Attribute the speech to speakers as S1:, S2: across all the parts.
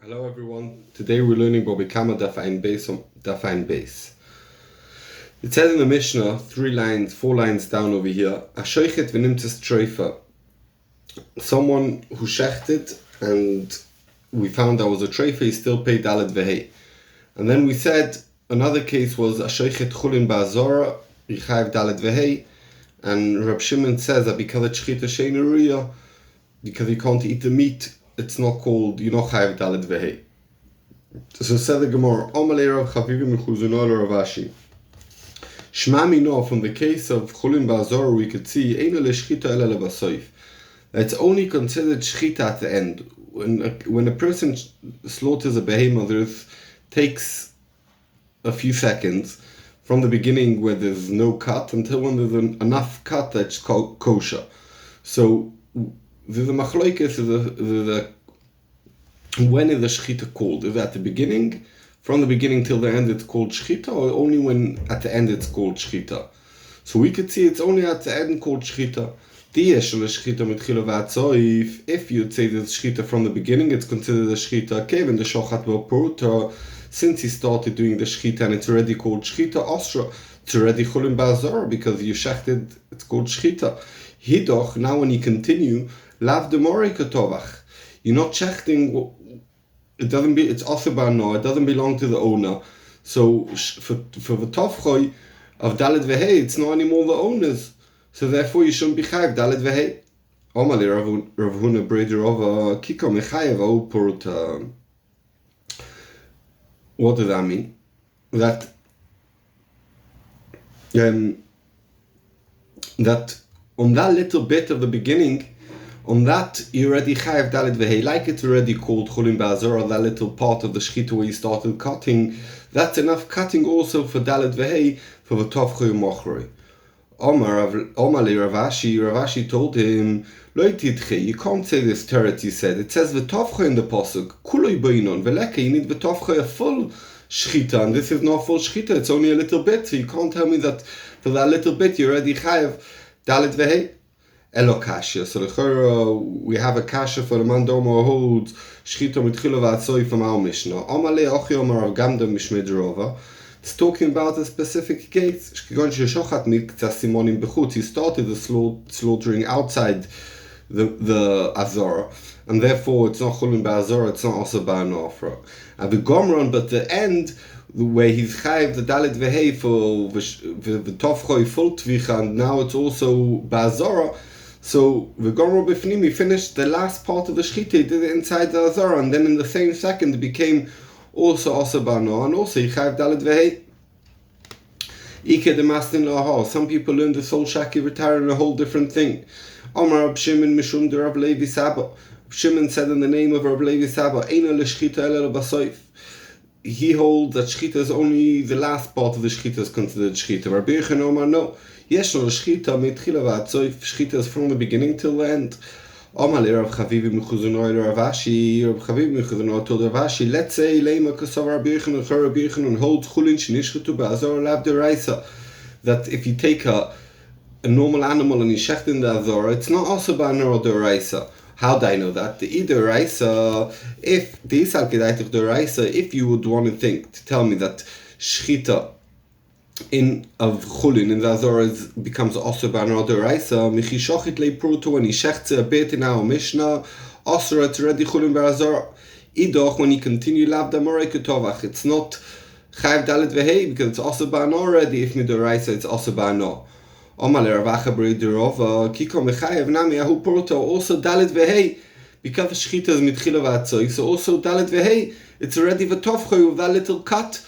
S1: Hello everyone, today we're learning about Bikama Daf Base. It says in the Mishnah, 4 lines down over here, Ashoichet v'nimtzes treifa. Someone who shechted and we found that was a treifa, he still paid Dalet Vehei. And then we said, another case was Ashoichet chulin ba'azora, Yichayev Dalet Vehei. And Rab Shimon says that because it's shchita she'eina ruya, because you can't eat the meat, it's not called, you're not chayav Dalet Vehei. So said the Gemara, Amalei Rav Chavivi Mechuzunoi Rav Ashi. Shma mino, from the case of chulin ba'azor, we could see eina leshchita ela lebasoif. It's only considered shchita at the end. When a person slaughters a behemoth, it takes a few seconds from the beginning where there's no cut until when there's enough cut that's kosher. So there's a machloikes, when is the shchita called? Is it at the beginning? From the beginning till the end it's called shchita, or only when at the end it's called shchita? So we could see it's only at the end called shchita. If you'd say there's shchita from the beginning, it's considered a shchita. Okay, when the shochat b'poruta, since he started doing the shchita and it's already called shchita osra, it's already chulin ba'azor because you shechted, it's called shchita. Hidoch, now when you continue, lav demore katovach. You're not shechting. It's osaba no. It doesn't belong to the owner. So for the tovchoy of Dalet Vehei, it's not anymore the owners. So therefore you shouldn't be chayav Dalet Vehei. Omali Rav Huna Breder over Kiko Mechayev O Poruta. What does that mean? That on that little bit of the beginning, on that you already chayav Dalet Vehei, like it's already called chulin ba'azor, that little part of the shchita where you started cutting, that's enough cutting also for Dalet Vehei for the tovchoy mochroi. Omar Rav Ashi told him, Lo titche, you can't say this teretz, he said. It says the tovchoy in the pasuk, kuloi boinon, veleke, you need the tovchoy a full shchita, and this is not full shchita, it's only a little bit, so you can't tell me that for that little bit you already chayav Dalet Vehei. Elo kasha. So we have a kasha for the mandomo holds shchita mitchila v'atzoi from our Mishnah. Amalei Achi Omar Rav Gamda Mishmei Derova. It's talking about a specific case. Shkigon sheshochat mikta simonim bechutz. He started the slaughtering outside the azora, and therefore it's not chulin ba'azora, it's not also ba'anofra. And the gomron, but the end, where he's chayiv the Dalet Vehei for the tovchoy full tvicha, and now it's also ba'azora. So the Gomro Bifnim, he finished the last part of the shchita, he did it inside the azara, and then in the same second it became also Osabano, and also he chayav Dalet Vehei. Ike de Mastin Lahal. Some people learn the Sol Shaki retire in a whole different thing. Omar Rab Shimon Mishum de Rab Levi Saba. Shimon said in the name of Rab Levi Saba, Eina l'shchita ela l'basoif. He holds that shchita is only the last part of the shchita is considered shchita. Rabbi Yochanan Omar no. Yes, no shchita mitchila v'atzoif. Shchita is from the beginning till the end. Amalei Rav Chavivi Mechuzunoi Rav Ashi. Rav Chavivi Mechuzunoi told Rav Ashi, let's say Leima Kasav Rabbi Yochanan Rabbi Yochanan holds chulin shenishchetu ba'azor lav deraisa, that if you take a normal animal and you shecht in the azor, it's not also ba'anor deraisa. How do I know that? The deraisa, if the isal kedaitich deraisa, if you would want to tell me that shchita of chulin in the azor becomes also ba'anor deraisa, michi shochit leipruto, when he shechts a bit in our Mishnah, also it's already chulin ba'azor. Idoch, when you continue lav damorei ketovach, it's not chayav Dalet Vehei because it's also ba'anor already. If midoraisa, it's also ba'anor. Omalei Rav Acha B'Derova Kiko Mechayev Nami Ahu Porto also Dalet Vehei, because the shchita is mitchila v'atzoy, so also Dalet Vehei, it's already the tovchoy with that little cut,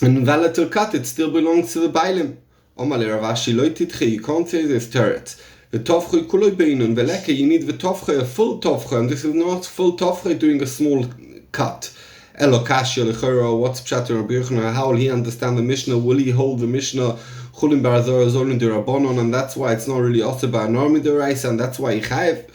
S1: and that little cut it still belongs to the bailim. Omalei Rav Ashi Lo titche, you can't say this teretz. The tovchoy kuloi beinon veleke, you need the tovchoy a full tovchoy, and this is not full tovchoy doing a small cut. Elo kasha lechora, what's pshat Rabbi Yochanan? How will he understand the Mishnah? Will he hold the Mishnah chulin ba'azor is only derabanan, and that's why it's not really also ba'anor midiraisa, and that's why he chayev?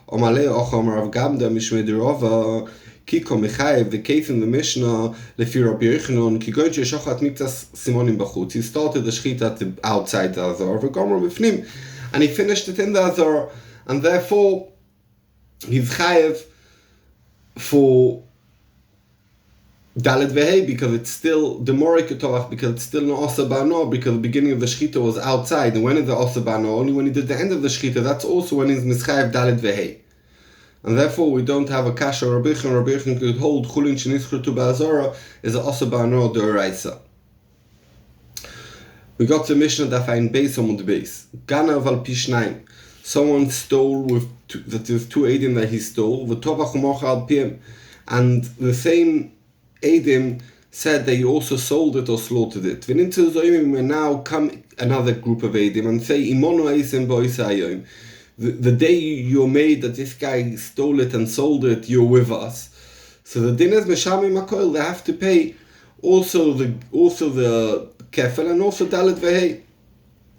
S1: Omalei Ocham Rav Gamda Mishmei Derova Kiko Mechayev. The case in the Mishnah lefi Rabbi Yochanan kigon sheshochat miktas simonim bachutz. He started the shchita at the outside the azor v'gomro b'fnim, and he finished it in the azor, and therefore he's chayev for Dalet Vehei, because it's still the Morikatorach, because it's still no Osa Bano, because the beginning of the Shechita was outside, and when is the Osa Bano? Only when he did the end of the Shechita, that's also when he's Mischayev Dalet Vehei. And therefore we don't have a Kasha Rabichan. Rabichan could hold Chulin Shenischrutu Ba'azora is a Osa Bano D'Oraisa. We got the Mishnah Dafain Beis Amud Beis. Ganav al Pishnayim. Someone stole that there's two Eidim that he stole. V'tovach u'mocha al Piem. And the same Eidim said that he also sold it or slaughtered it. V'nintel zoyimim, and now come another group of Eidim and say, Imonu Eisim bo'isayim. The day you're made that this guy stole it and sold it, you're with us. So the dinas meshamim makoil, they have to pay also the kefel and also dalet vehei.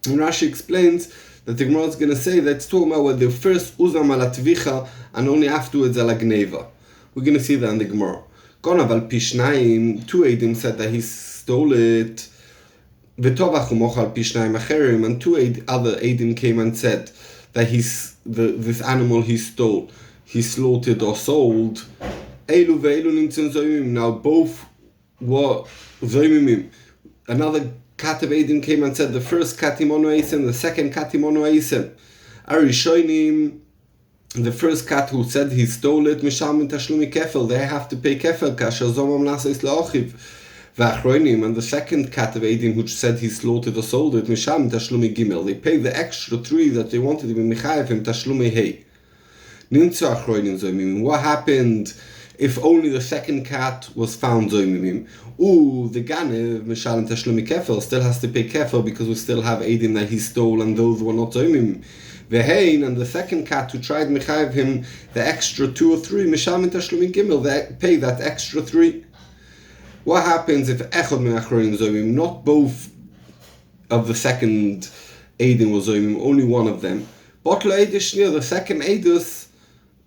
S1: And Rashi explains that the Gemara is going to say that it's talking about where the first uzam ala tvicha and only afterwards ala gneva. We're going to see that in the Gemara. Gonav al pishnayim, two Eidim said that he stole it. V'tovach u'mochal pishnayim acherim, and two other Eidim came and said that this animal he stole, he slaughtered or sold. Eilu ve'eilu nimtzin zoymim. Now both were zoymimim. Another kat of Eidim came and said the first katimono eisem, the second katimono eisem. Arishonim, the first cat who said he stole it, mishalmin tashlumi kefel, they have to pay kefel kasher zomam naseis le'ochiv. V'achroinim, and the second cat of Eidim who said he slaughtered or sold it, mishalmin tashlumi gimel, they pay the extra 3 that they wanted to be michayev him tashlumi hey. Nimtzu achroinim zoymim. What happened if only the second cat was found zoymimim? The ganev mishalmin tashlumi kefel still has to pay kefel because we still have Eidim that he stole and those were not zoymimim. Vehein, and the second cat who tried mechayev him the extra 2 or 3, mishalmin tashlumi gimel, they pay that extra 3. What happens if echad min achronim zoymim, not both of the second Eidim was zoymim, only one of them? Bottle Eidish near the second Eidus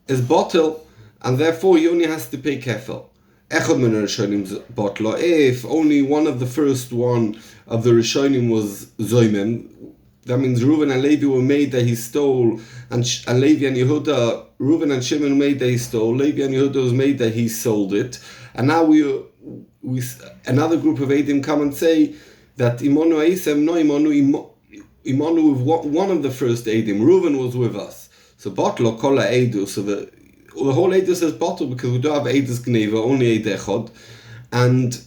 S1: is bottle, and therefore he only has to pay kefel. Echad min rishonim bottle. If only one of the first one of the rishonim was zoymim, that means Reuven and Levi were made that he stole, and Levi and Yehuda, Reuven and Shimon made that he stole, Levi and Yehuda was made that he sold it, and now we another group of Eidim come and say that Imonu Eisem, no Imonu with one of the first Eidim, Reuven was with us. So Botlo Kola Eidu, so the whole Eidus is bottle because we don't have Eidus Gneva, only Eid Echad, and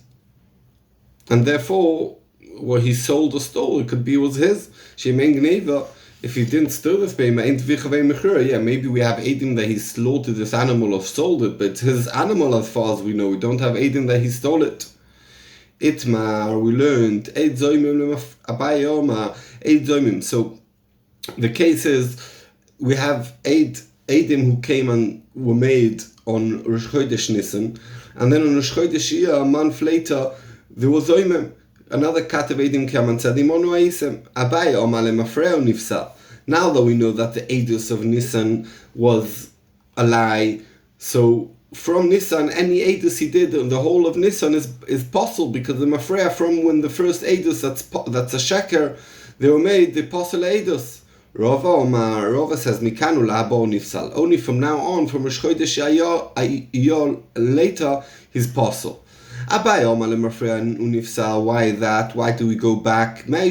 S1: therefore what he sold or stole, it could be was his. Shemein Gneva, if he didn't steal this behemoth, ain't vichavei mechura. Yeah, maybe we have Eidim that he slaughtered this animal or sold it, but it's his animal as far as we know. We don't have Eidim that he stole it. Itmar, we learned Eid Zoymim Abayoma Eid Zoymim. So the case is we have Eidim who came and were made on Rosh Chodesh Nisan, and then on Rosh Chodesh Iyar, a month later, there was Zoymim. Another cat of Eidim came and said, Imonu Eisem, Abai Omale Mafreo Nifsa. Now that we know that the Eidus of Nisan was a lie, so from Nisan, any Eidus he did on the whole of Nisan is possible, because the Mafreo, from when the first Eidus that's a sheker, they were made, the possible Eidus. Rava says, Mikanu La'abo Nifsal. Only from now on, from Rosh Chodesh Iyar later, he's possible. Why that? Why do we go back? When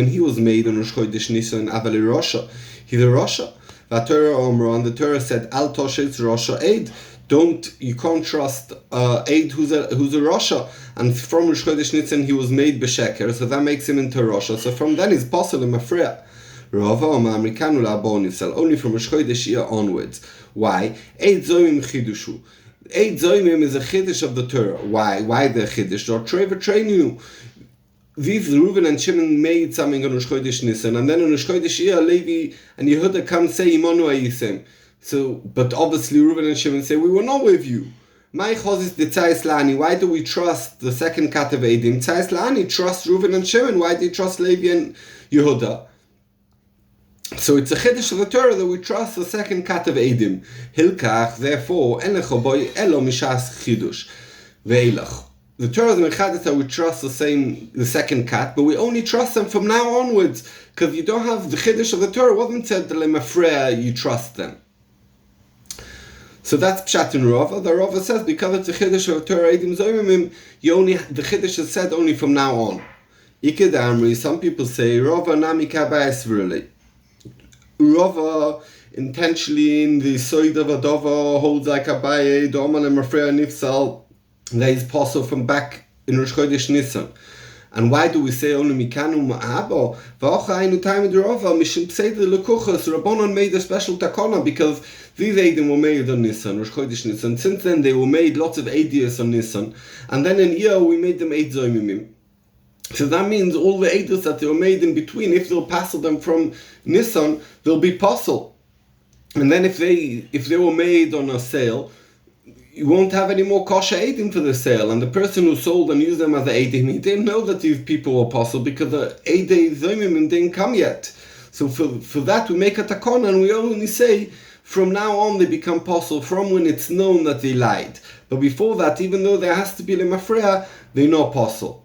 S1: he was made on Rosh Chodesh Nisan, Avali Rosha, he's a Rosha. And the Torah said, Al Toshetz Rosha Eid. You can't trust Eid who's a Rosha. And from Rosh Chodesh Nisan he was made b'sheker, so that makes him into Rosha. So from then he's possible in Mafreya. Rava Omar Mikanu La'abo Nifsal, only from Rosh Chodesh Iyar onwards. Why? Eid Zoyim Chidushu. Eid Zoymim is a chiddush of the Torah. Why? Why the chiddush? Or Trevor Trainu. These Reuven and Shimon made something on Rosh Chodesh Nisan, and then on Rosh Chodesh Iyar, Levi and Yehuda come say Imonu Eisem. So, but obviously Reuven and Shimon say we were not with you. My chozis the Tzais Lani. Why do we trust the second cat of Eidim? Tzais Lani trust Reuven and Shimon. Why do you trust Levi and Yehuda? So it's a chiddush of the Torah that we trust the second cat of Eidim. Hilkach, therefore, enecho boy elo mishas chidush ve'elach. The Torah is mechadis that we trust the second cat, but we only trust them from now onwards, because you don't have the chiddush of the Torah. It wasn't said that lemafreya you trust them. So that's Pshat in Rava. The Rava says because it's a Chiddush of Torah Eidim Zoymimim, the Chiddush is said only from now on. Iked Amri, some people say, Rava Nami Kabayas Virli. Rava intentionally in the Soid of Adova holds like Abaye, Doman and Mafreya Nifsal, that is possible from back in Rosh Chodesh Nisan. And why do we say only Mikanu Ma'abo? V'ocha Ainu Time the Rava, Mishim Pseid Lekuchas, Rabbanon made a special takona because these Eidim were made on Nisan, Rosh Chodesh Nisan. Since then they were made lots of Eidias on Nisan. And then in Iyar we made them Eid Zoymimim. So that means all the Eidos that they were made in between, if they'll passel them from Nisan, they'll be passel. And then if they were made on a sale, you won't have any more kosher Eidim for the sale. And the person who sold and used them as the Eidim, he didn't know that these people were passel because the Eidei Zoymimim didn't come yet. So for that we make a takon and we only say, from now on they become passel from when it's known that they lied. But before that, even though there has to be lemafreya, they're not passel.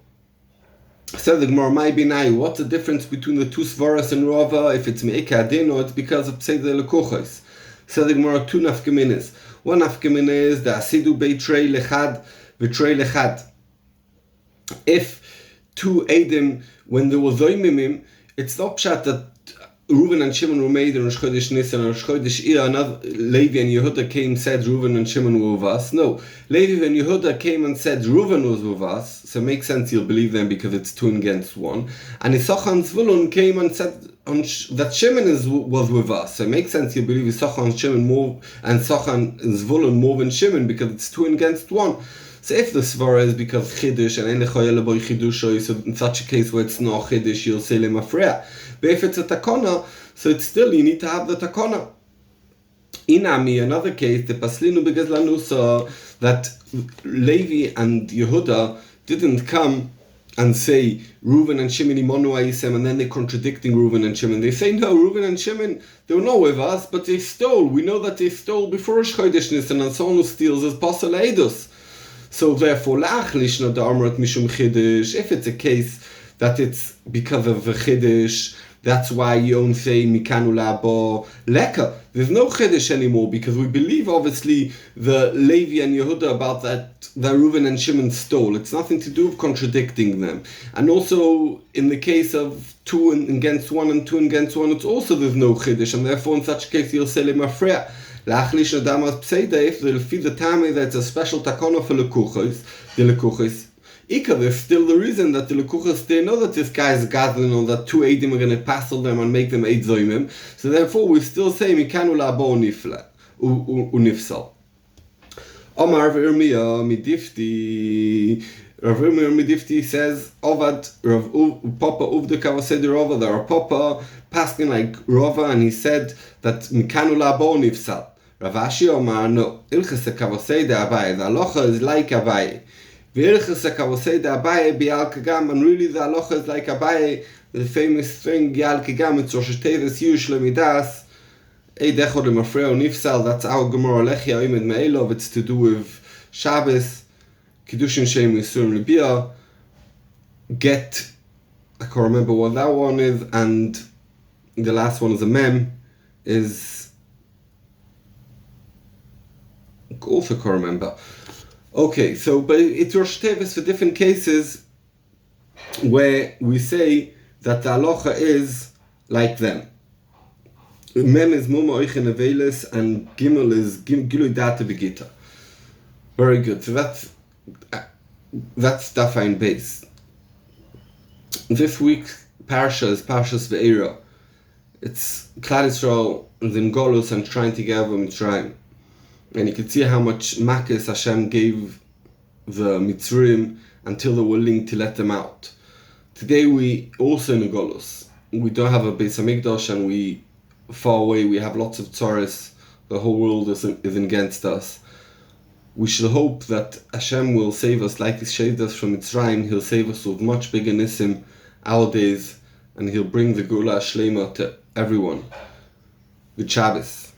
S1: Said the Gemara, what's the difference between the two svaras and Rava if it's me'eka adin or it's because of pseida lekuchos? Said the Gemara, two nafkaminas. One nafkamina is the asidu beitrei lechad v'trei lechad. If two Eidim, when there was zoymimim, it's not pshat that Reuven and Shimon were made in Rosh Chodesh Nisan and Rosh Chodesh Iyar, another Levi and Yehuda came and said Reuven and Shimon were with us. No, Levi and Yehuda came and said Reuven was with us, so it makes sense you'll believe them because it's 2 against 1. And Issachar and Zvulun came and said that Shimon was with us, so it makes sense you'll believe Issachar and Shimon more, and Issachar and Zvulun more than Shimon because it's 2 against 1. So if the svara is because Chiddush and Enechayel boy Chiddush, so in such a case where it's not Chiddush, you'll say Lemafreya. But if it's a takona, so it's still, you need to have the takona. Inami, another case, the Paslinu Begezlanusa, that Levi and Yehuda didn't come and say Reuven and Shimon imonu Aisem, and then they're contradicting Reuven and Shimon. They say no, Reuven and Shimon, they were not with us, but they stole. We know that they stole before Rosh Chodesh Nisan, and someone who steals is Pasal Eidos. So therefore, la'achlish no da'amrat mishum chiddush. If it's a case that it's because of a chiddush, that's why you don't say mikanu la'bo leka. There's no chiddush anymore because we believe obviously the Levi and Yehuda about that Reuven and Shimon stole. It's nothing to do with contradicting them. And also in the case of 2 against 1 and 2 against 1, it's also there's no chiddush, and therefore in such a case you'll say lemafreya. Lachlish Nadamas Pseida, if the time is that it's a special takona for the lekuchos, there's still the reason that the lekuchos, they know that this guy is gathering or that 2 Eidim are going to passel them and make them Eid Zoymim. So therefore we still say Mikanu La'bo Unifsal. Omar V'Irmiya Midifti. Rav Irmiya Midifti says, Ovad, Papa Uvda Kavased Rava, there are Papa passing like Rava, and he said that Mikanu La'bo Nifsal. Rav Ashi Omar, no, Ilchas Kavased Abaye, the halacha is like Abaye. V'ilchas Kavased Abaye Bial Kagam, and really the halacha is like Abaye, the famous thing, Bial Kagam, it's Rosh Teves Yush Lemidas, Eidechod Lemafreo Nifsal, that's our Gemara Lechia Imed Me'elov, it's to do with Shabbos, Kiddushin Shem Yisurim Libya, get, I can't remember what that one is, and the last one is a mem, is also can't remember. Okay, so but it's Rosh Teves for different cases where we say that the halacha is like them. Mem is Muma Oichen Avelis and Gimel is Gilui Data Begita. Very good. So that's Dafain base. This week's parsha is Parshas Ve'era. It's Klal Yisrael in Golus and trying to get over Mitzrayim. And you can see how much Makis Hashem gave the Mitzrayim until they were willing to let them out. Today we also in Golus. We don't have a Beis Hamikdash and we far away. We have lots of tzaras. The whole world is against us. We should hope that Hashem will save us like He saved us from Mitzrayim. He'll save us with much bigger nisim our days, and He'll bring the Gula Shlema to everyone. Good Shabbos.